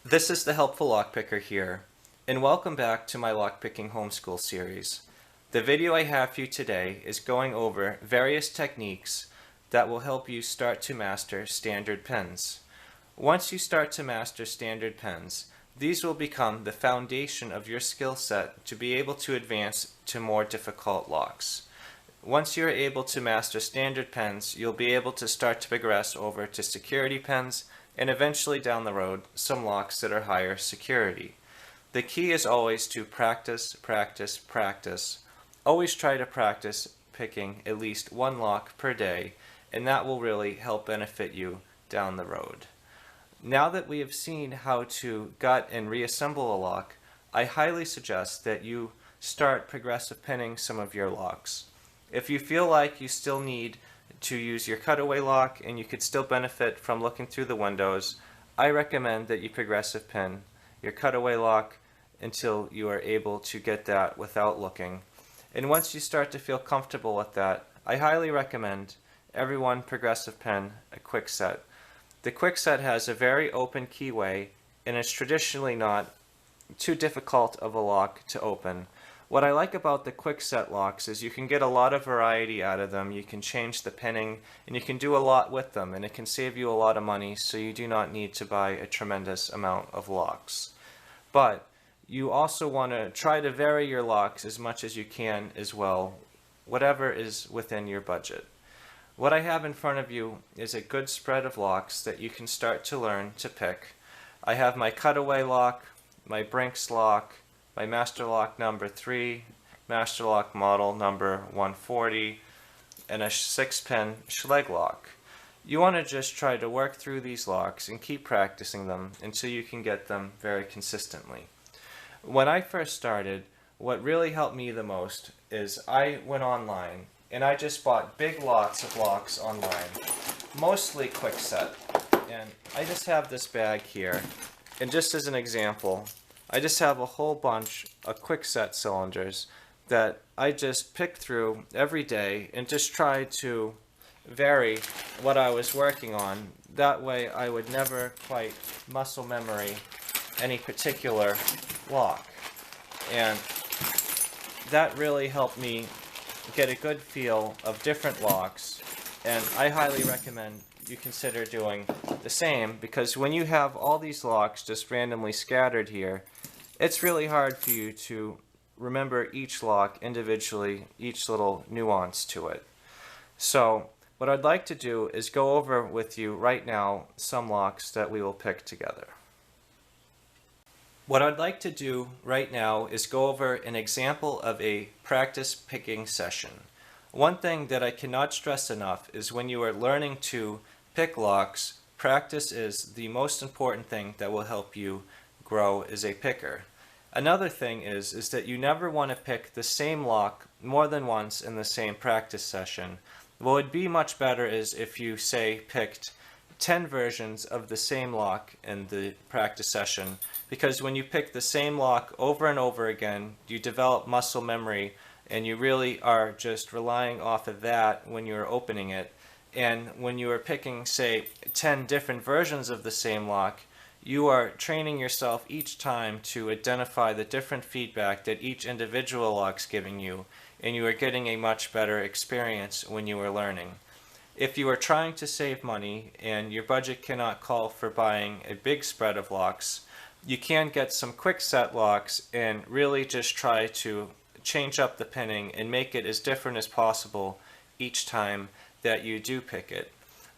This is the Helpful Lockpicker here, and welcome back to my Lockpicking Homeschool series. The video I have for you today is going over various techniques that will help you start to master standard pens. Once you start to master standard pens, these will become the foundation of your skill set to be able to advance to more difficult locks. Once you're able to master standard pens, you'll be able to start to progress over to security pens and eventually down the road some locks that are higher security. The key is always to practice, practice, practice. Always try to practice picking at least one lock per day, and that will really help benefit you down the road. Now that we have seen how to gut and reassemble a lock, I highly suggest that you start progressive pinning some of your locks. If you feel like you still need to use your cutaway lock and you could still benefit from looking through the windows, I recommend that you progressive pin your cutaway lock until you are able to get that without looking. And once you start to feel comfortable with that, I highly recommend everyone progressive pin a Kwikset. The Kwikset has a very open keyway and is traditionally not too difficult of a lock to open. What I like about the Kwikset locks is you can get a lot of variety out of them. You can change the pinning and you can do a lot with them, and it can save you a lot of money, so you do not need to buy a tremendous amount of locks. But you also want to try to vary your locks as much as you can as well, whatever is within your budget. What I have in front of you is a good spread of locks that you can start to learn to pick. I have my cutaway lock, my Brinks lock, my master lock number 3, master lock model number 140, and a 6-pin Schlage lock. You want to just try to work through these locks and keep practicing them until you can get them very consistently. When I first started, what really helped me the most is I went online and I just bought big lots of locks online, mostly Kwikset. And I just have this bag here, and just as an example, I just have a whole bunch of Kwikset cylinders that I just pick through every day and just try to vary what I was working on. That way I would never quite muscle memory any particular lock. And that really helped me get a good feel of different locks, and I highly recommend you consider doing the same, because when you have all these locks just randomly scattered here, it's really hard for you to remember each lock individually, each little nuance to it. So what I'd like to do is go over with you right now some locks that we will pick together. What I'd like to do right now is go over an example of a practice picking session. One thing that I cannot stress enough is when you are learning to pick locks, practice is the most important thing that will help you grow as a picker. Another thing is that you never want to pick the same lock more than once in the same practice session. What would be much better is if you, say, picked 10 versions of the same lock in the practice session, because when you pick the same lock over and over again, you develop muscle memory and you really are just relying off of that when you're opening it. And when you are picking, say, 10 different versions of the same lock, you are training yourself each time to identify the different feedback that each individual lock's giving you, and you are getting a much better experience when you are learning. If you are trying to save money and your budget cannot call for buying a big spread of locks, you can get some Kwikset locks and really just try to change up the pinning and make it as different as possible each time that you do pick it.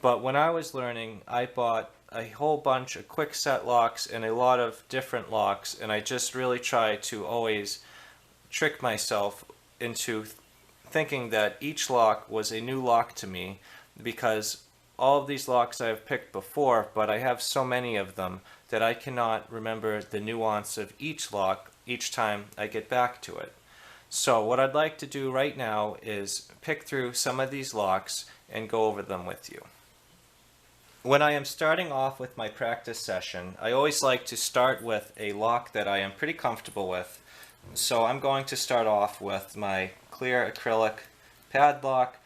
But when I was learning, I bought a whole bunch of Kwikset locks and a lot of different locks, and I just really try to always trick myself into thinking that each lock was a new lock to me, because all of these locks I have picked before, but I have so many of them that I cannot remember the nuance of each lock each time I get back to it. So what I'd like to do right now is pick through some of these locks and go over them with you. When I am starting off with my practice session, I always like to start with a lock that I am pretty comfortable with. So I'm going to start off with my clear acrylic padlock.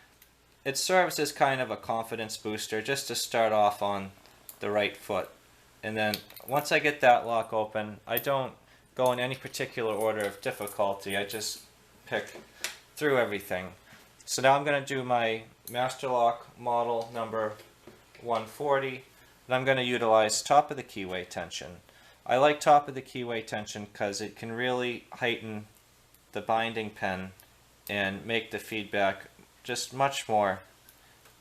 It serves as kind of a confidence booster just to start off on the right foot. And then once I get that lock open, I don't go in any particular order of difficulty. I just pick through everything. So now I'm going to do my master lock model number 140, and I'm going to utilize top of the keyway tension. I like top of the keyway tension because it can really heighten the binding pen and make the feedback just much more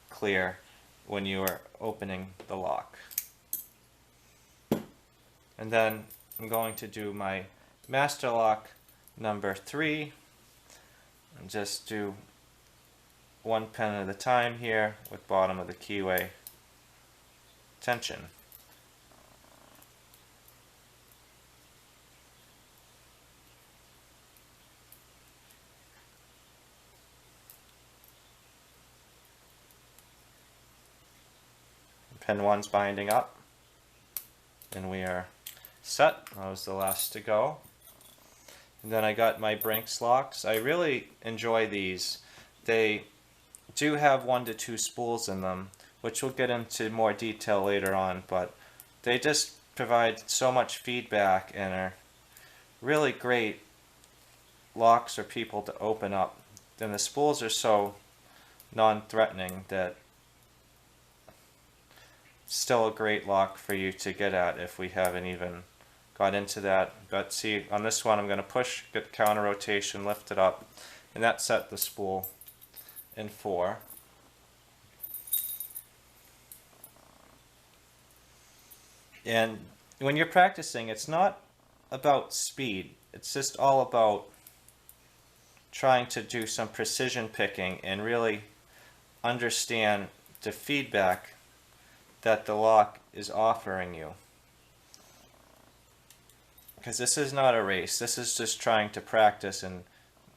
clear when you are opening the lock. And then I'm going to do my master lock number 3 and just do one pen at a time here with bottom of the keyway tension. Pen 1's binding up, and we are set. That was the last to go. And then I got my Brinks locks. I really enjoy these. They do have 1 to 2 spools in them, which we'll get into more detail later on, but they just provide so much feedback and are really great locks for people to open up. And the spools are so non-threatening that it's still a great lock for you to get at if we haven't even got into that. But see, on this one I'm going to push, get counter rotation, lift it up, and that set the spool in 4. And when you're practicing, it's not about speed. It's just all about trying to do some precision picking and really understand the feedback that the lock is offering you. Because this is not a race. This is just trying to practice and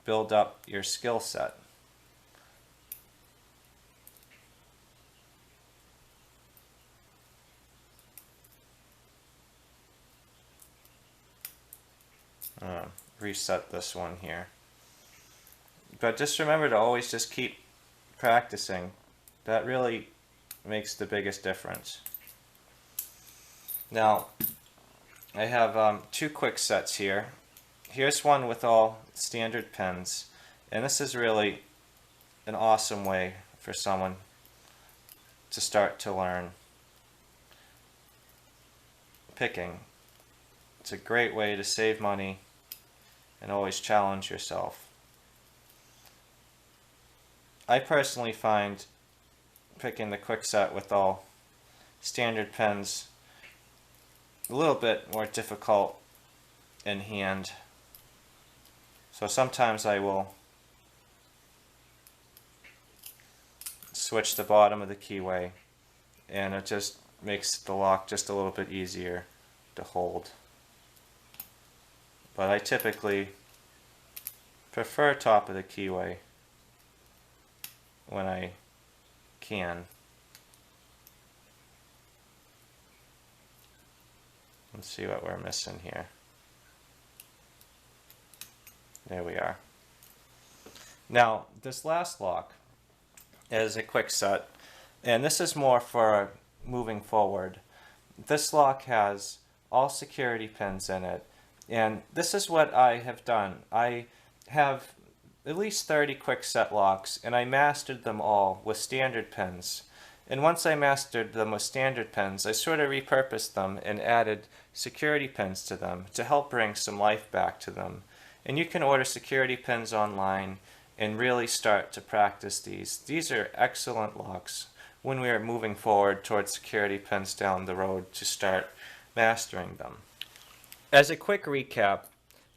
build up your skill set. Reset this one here. But just remember to always just keep practicing. That really makes the biggest difference. Now, I have 2 Kwiksets here. Here's one with all standard pens, and this is really an awesome way for someone to start to learn picking. It's a great way to save money and always challenge yourself. I personally find picking the Kwikset with all standard pens a little bit more difficult in hand. So sometimes I will switch the bottom of the keyway, and it just makes the lock just a little bit easier to hold. But I typically prefer top of the keyway when I can. Let's see what we're missing here. There we are. Now, this last lock is a Kwikset, and this is more for moving forward. This lock has all security pins in it, and this is what I have done. I have at least 30 Kwikset locks, and I mastered them all with standard pins. And once I mastered them with standard pins, I sort of repurposed them and added security pins to them to help bring some life back to them. And you can order security pins online and really start to practice these. These are excellent locks when we are moving forward towards security pins down the road to start mastering them. As a quick recap,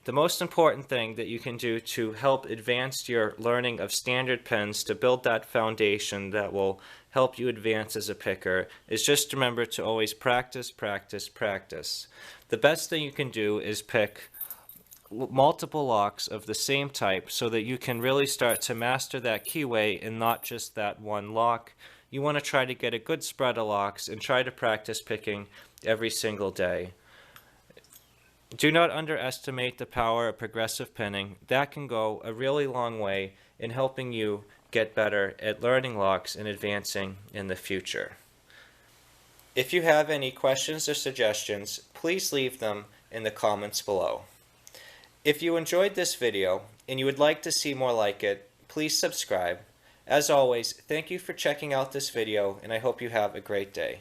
the most important thing that you can do to help advance your learning of standard pens to build that foundation that will help you advance as a picker is just remember to always practice, practice, practice. The best thing you can do is pick multiple locks of the same type so that you can really start to master that keyway and not just that one lock. You want to try to get a good spread of locks and try to practice picking every single day. Do not underestimate the power of progressive pinning. That can go a really long way in helping you get better at learning locks and advancing in the future. If you have any questions or suggestions, please leave them in the comments below. If you enjoyed this video and you would like to see more like it, please subscribe. As always, thank you for checking out this video, and I hope you have a great day.